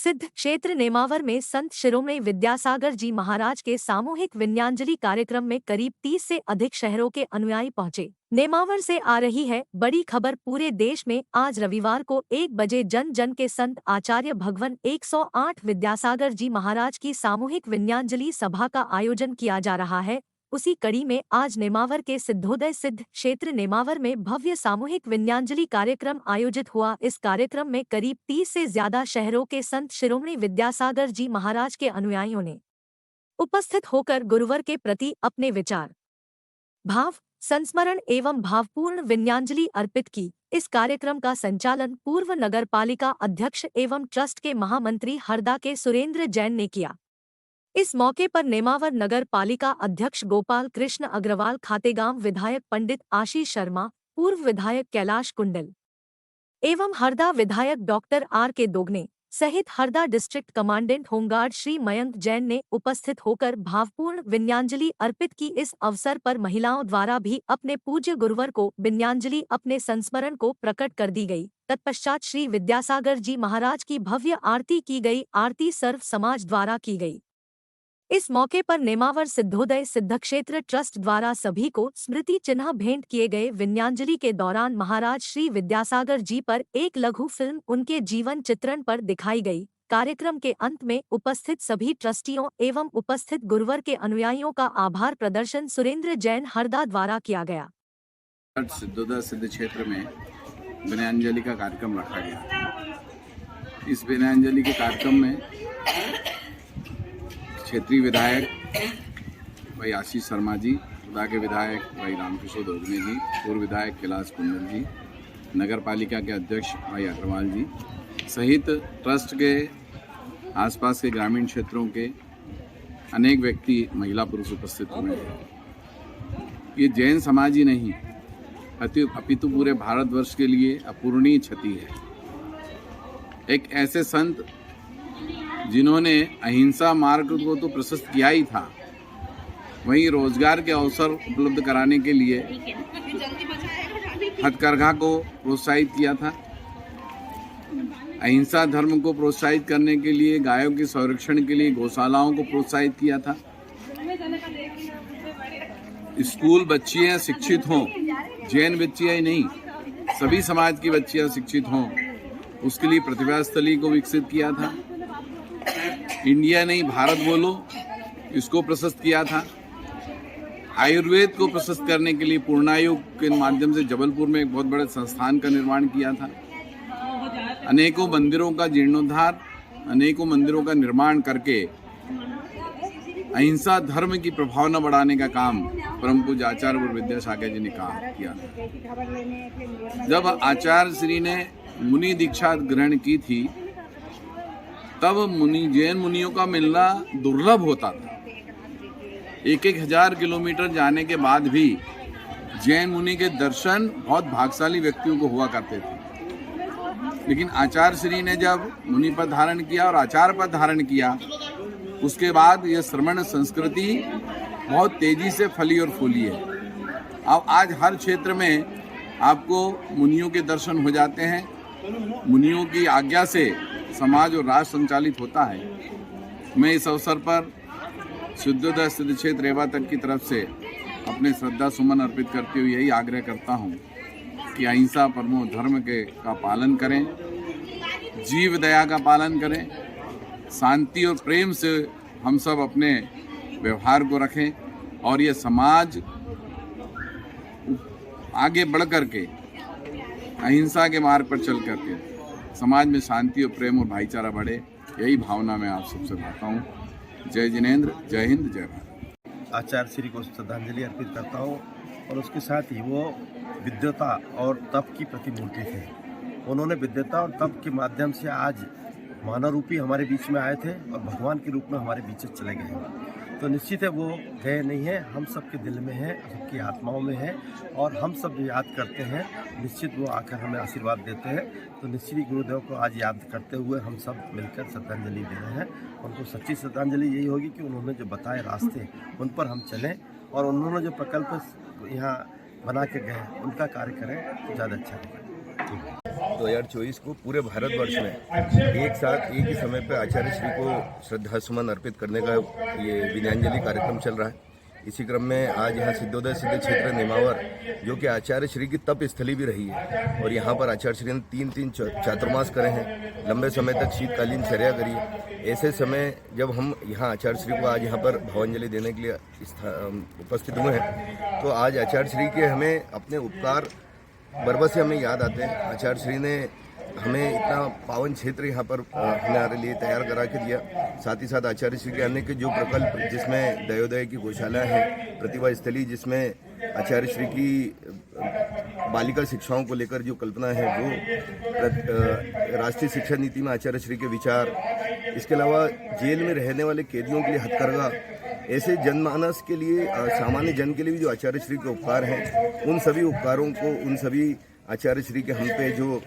सिद्ध क्षेत्र नेमावर में संत शिरोमणि विद्यासागर जी महाराज के सामूहिक विन्यांजलि कार्यक्रम में करीब 30 से अधिक शहरों के अनुयायी पहुंचे। नेमावर से आ रही है बड़ी खबर। पूरे देश में आज रविवार को 1 बजे जन जन के संत आचार्य भगवान 108 विद्यासागर जी महाराज की सामूहिक विन्यांजलि सभा का आयोजन किया जा रहा है। उसी कड़ी में आज नेमावर के सिद्धोदय सिद्ध क्षेत्र नेमावर में भव्य सामूहिक विन्यांजलि कार्यक्रम आयोजित हुआ। इस कार्यक्रम में करीब 30 से ज्यादा शहरों के संत शिरोमणि विद्यासागर जी महाराज के अनुयायियों ने उपस्थित होकर गुरुवर के प्रति अपने विचार, भाव, संस्मरण एवं भावपूर्ण विन्यांजलि अर्पित की। इस कार्यक्रम का संचालन पूर्व नगरपालिका अध्यक्ष एवं ट्रस्ट के महामंत्री हरदा के सुरेंद्र जैन ने किया। इस मौके पर नेमावर नगर पालिका अध्यक्ष गोपाल कृष्ण अग्रवाल, खातेगांव विधायक पंडित आशीष शर्मा, पूर्व विधायक कैलाश कुंडल एवं हरदा विधायक डॉक्टर R.K. दोगने सहित Harda district commandant home guard Shri Mayank Jain ने उपस्थित होकर भावपूर्ण विन्यांजलि अर्पित की। इस अवसर पर महिलाओं द्वारा भी अपने पूज्य गुरुवर को विन्यांजलि अपने संस्मरण को प्रकट कर दी गई। तत्पश्चात श्री विद्यासागर जी महाराज की भव्य आरती की गई। आरती सर्व समाज द्वारा की गई। इस मौके पर नेमावर सिद्धोदय सिद्धक्षेत्र ट्रस्ट द्वारा सभी को स्मृति चिन्ह भेंट किए गए। विन्यांजलि के दौरान महाराज श्री विद्यासागर जी पर एक लघु फिल्म उनके जीवन चित्रण पर दिखाई गई। कार्यक्रम के अंत में उपस्थित सभी ट्रस्टियों एवं उपस्थित गुरुवर के अनुयायियों का आभार प्रदर्शन सुरेंद्र जैन हरदा द्वारा किया गया। सिद्धोदय सिद्ध क्षेत्र में विन्यांजलि का कार्यक्रम रखा गया। इस विन्यांजलि के कार्यक्रम में क्षेत्रीय विधायक भाई आशीष शर्मा जी, खुदा के विधायक भाई रामकिशोर दोगने जी, पूर्व विधायक कैलाश कुंडल जी, नगर पालिका के अध्यक्ष भाई अग्रवाल जी सहित ट्रस्ट के आसपास के ग्रामीण क्षेत्रों के अनेक व्यक्ति, महिला पुरुष उपस्थित हुए हैं। ये जैन समाज ही नहीं अपितु पूरे भारतवर्ष के लिए अपूरणीय क्षति है। एक ऐसे संत जिन्होंने अहिंसा मार्ग को तो प्रशस्त किया ही था, वहीं रोजगार के अवसर उपलब्ध कराने के लिए हथकरघा को प्रोत्साहित किया था। अहिंसा धर्म को प्रोत्साहित करने के लिए गायों के संरक्षण के लिए गौशालाओं को प्रोत्साहित किया था। स्कूल बच्चियां शिक्षित हों, जैन बच्चियां ही नहीं, सभी समाज की बच्चियां शिक्षित हों, उसके लिए प्रतिभा स्थली को विकसित किया था। इंडिया नहीं भारत बोलो, इसको प्रशस्त किया था। आयुर्वेद को प्रशस्त करने के लिए पूर्णायोग के माध्यम से जबलपुर में एक बहुत बड़े संस्थान का निर्माण किया था। अनेकों मंदिरों का जीर्णोद्धार, अनेकों मंदिरों का निर्माण करके अहिंसा धर्म की प्रभावना बढ़ाने का काम परम पूज्य आचार्य गुरु विद्यासागर जी ने किया था। जब आचार्य श्री ने मुनि दीक्षा ग्रहण की थी, तब जैन मुनियों का मिलना दुर्लभ होता था। 1,000 किलोमीटर जाने के बाद भी जैन मुनि के दर्शन बहुत भाग्यशाली व्यक्तियों को हुआ करते थे। लेकिन आचार्य श्री ने जब मुनि पद धारण किया और आचार्य पद धारण किया, उसके बाद यह श्रमण संस्कृति बहुत तेजी से फली और फूली है। अब आज हर क्षेत्र में आपको मुनियों के दर्शन हो जाते हैं। मुनियों की आज्ञा से समाज और राष्ट्र संचालित होता है। मैं इस अवसर पर सिद्धोदय सिद्ध क्षेत्र रेवा तक की तरफ से अपने श्रद्धा सुमन अर्पित करते हुए यही आग्रह करता हूँ कि अहिंसा परमो धर्म का पालन करें, जीव दया का पालन करें, शांति और प्रेम से हम सब अपने व्यवहार को रखें और ये समाज आगे बढ़ करके अहिंसा के मार्ग पर चल करके समाज में शांति और प्रेम और भाईचारा बढ़े, यही भावना मैं आप सबसे चाहता हूँ। जय जिनेंद्र, जय हिंद, जय भारत। आचार्य श्री को श्रद्धांजलि अर्पित करता हूँ और उसके साथ ही वो विद्वता और तप की प्रतिमूर्ति थे। उन्होंने विद्वता और तप के माध्यम से आज मानव रूपी हमारे बीच में आए थे और भगवान के रूप में हमारे बीच चले गए हैं। तो निश्चित है वो गए नहीं है, हम सबके दिल में है, सबकी आत्माओं में है और हम सब याद करते हैं। निश्चित वो आकर हमें आशीर्वाद देते हैं। तो निश्चित ही गुरुदेव को आज याद करते हुए हम सब मिलकर श्रद्धांजलि दे रहे हैं। उनको सच्ची श्रद्धांजलि यही होगी कि उन्होंने जो बताए रास्ते उन पर हम चलें और उन्होंने जो प्रकल्प यहाँ बना के गए उनका कार्य करें तो ज़्यादा अच्छा रहेगा। 2024 को पूरे भारतवर्ष में एक साथ एक ही समय पर आचार्य श्री को श्रद्धा सुमन अर्पित करने का ये विनयांजलि कार्यक्रम चल रहा है। इसी क्रम में आज यहाँ सिद्धोदय सिद्ध क्षेत्र नेमावर, जो कि आचार्य श्री की तप स्थली भी रही है, और यहाँ पर आचार्य श्री ने 3 चातुर्मास करे हैं, लंबे समय तक शीतकालीन चर्या करी है। ऐसे समय जब हम यहाँ आचार्य श्री को आज यहाँ पर भावांजलि देने के लिए उपस्थित हुए हैं, तो आज आचार्य श्री के हमें अपने उपकार बरबस से हमें याद आते हैं। आचार्य श्री ने हमें इतना पावन क्षेत्र यहाँ पर हमारे लिए तैयार करा के दिया। साथ ही साथ आचार्य श्री के अन्य के जो प्रकल्प, जिसमें दयोदय की गौशाला है, प्रतिभा स्थली जिसमें आचार्य श्री की बालिका शिक्षाओं को लेकर जो कल्पना है, वो राष्ट्रीय शिक्षा नीति में आचार्य श्री के विचार, इसके अलावा जेल में रहने वाले कैदियों के लिए हथकरघा, ऐसे जनमानस के लिए, सामान्य जन के लिए भी जो आचार्य श्री के उपकार हैं, उन सभी उपकारों को, उन सभी आचार्य श्री के हम पे जो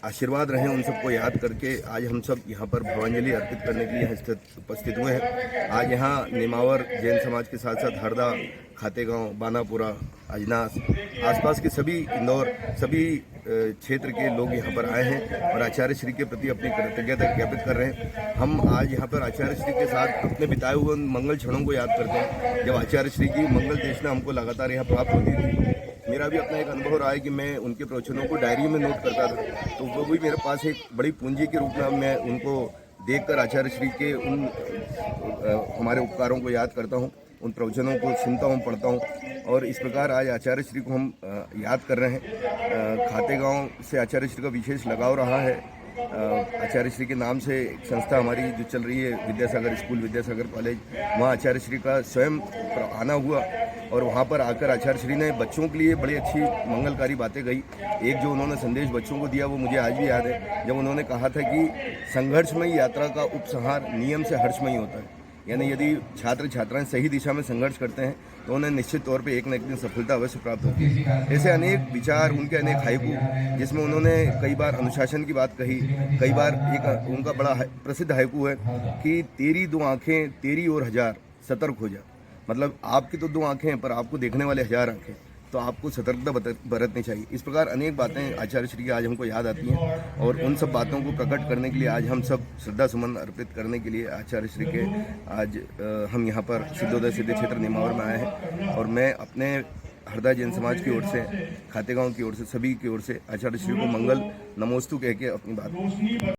आशीर्वाद रहे, उन सबको याद करके आज हम सब यहाँ पर भावांजलि अर्पित करने के लिए उपस्थित हुए हैं। आज यहाँ नेमावर जैन समाज के साथ साथ हरदा, खातेगांव, बानापुरा, अजनास, आसपास के सभी, इंदौर, सभी क्षेत्र के लोग यहाँ पर आए हैं और आचार्य श्री के प्रति अपनी कृतज्ञता ज्ञापित कर रहे हैं। हम आज यहाँ पर आचार्य श्री के साथ अपने बिताए हुए मंगल क्षणों को याद करते हैं, जब आचार्य श्री की मंगल देशना हमको लगातार यहाँ प्राप्त होती थी। मेरा भी अपना एक अनुभव रहा है कि मैं उनके प्रवचनों को डायरी में नोट करता था, तो वो भी मेरे पास एक बड़ी पूंजी के रूप में मैं उनको देखकर आचार्य श्री के उन हमारे उपकारों को याद करता हूँ, उन प्रवचनों को सुनता हूँ, पढ़ता हूँ, और इस प्रकार आज आचार्य श्री को हम याद कर रहे हैं। खातेगांव से आचार्य श्री का विशेष लगाव रहा है। आचार्य श्री के नाम से एक संस्था हमारी जो चल रही है, विद्यासागर स्कूल, विद्यासागर कॉलेज, वहाँ आचार्य श्री का स्वयं आना हुआ और वहाँ पर आकर आचार्य श्री ने बच्चों के लिए बड़ी अच्छी मंगलकारी बातें कही। एक जो उन्होंने संदेश बच्चों को दिया वो मुझे आज भी याद है, जब उन्होंने कहा था कि संघर्षमयी यात्रा का उपसंहार नियम से हर्षमयी होता है। यानी यदि छात्र छात्राएं सही दिशा में संघर्ष करते हैं तो उन्हें निश्चित तौर पे एक न एक दिन सफलता अवश्य प्राप्त होती है। ऐसे अनेक विचार, उनके अनेक हाइकू, जिसमें उन्होंने कई बार अनुशासन की बात कही, कई बार एक उनका बड़ा प्रसिद्ध हाइकू है कि तेरी 2 आँखें तेरी और 1000, सतर्क हो जा। मतलब आपकी तो 2 आँखें हैं पर आपको देखने वाले 1000 आँखें, तो आपको सतर्कता बरतनी चाहिए। इस प्रकार अनेक बातें आचार्य श्री की आज हमको याद आती हैं और उन सब बातों को प्रकट करने के लिए आज हम सब श्रद्धा सुमन अर्पित करने के लिए आचार्य श्री के आज हम यहाँ पर सिद्धोदय सिद्ध क्षेत्र नेमावर में आए हैं। और मैं अपने हरदा जैन समाज की ओर से, खातेगांव की ओर से, सभी की ओर से आचार्य श्री को मंगल नमोस्तु कह के अपनी बात